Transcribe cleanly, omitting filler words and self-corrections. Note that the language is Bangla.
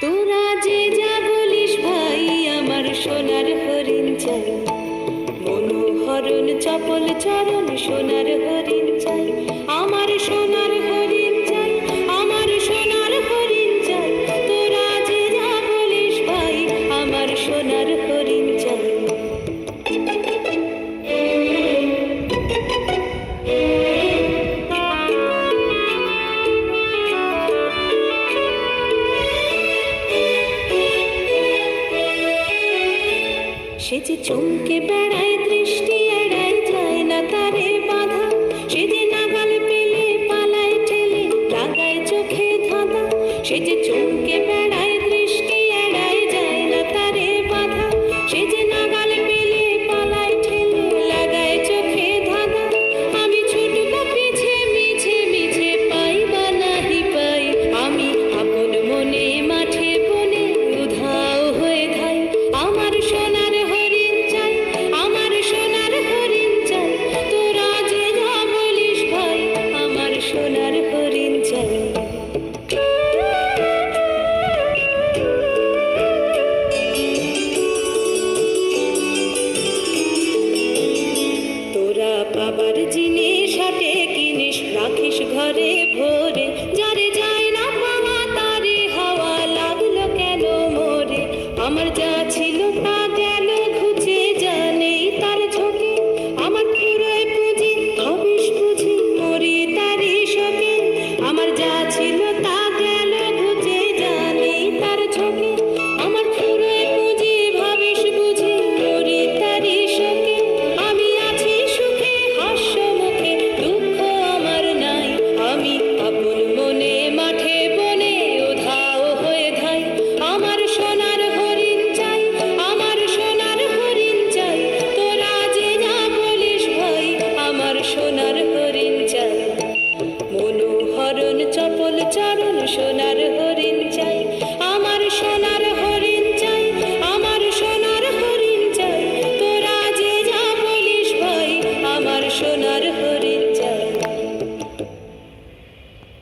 তোরা যে যা বলিস ভাই, আমার সোনার হরিণ চাই, মনোহরণ চপল চরণ সোনার হরিণ চাই, আমার সোনার হরিণ চাই, আমার সোনার হরিণ চাই। তোরা যে যা বলিস ভাই, আমার সোনার হরিণ চাই। সে যে চমকে বেড়ায়, দৃষ্টি এড়ায়, যায় না তারে বাধা, সে যে নাগাল পেলে পালায় ঠেলে, লাগায় চোখে ধাঁধা। সে যে চমকে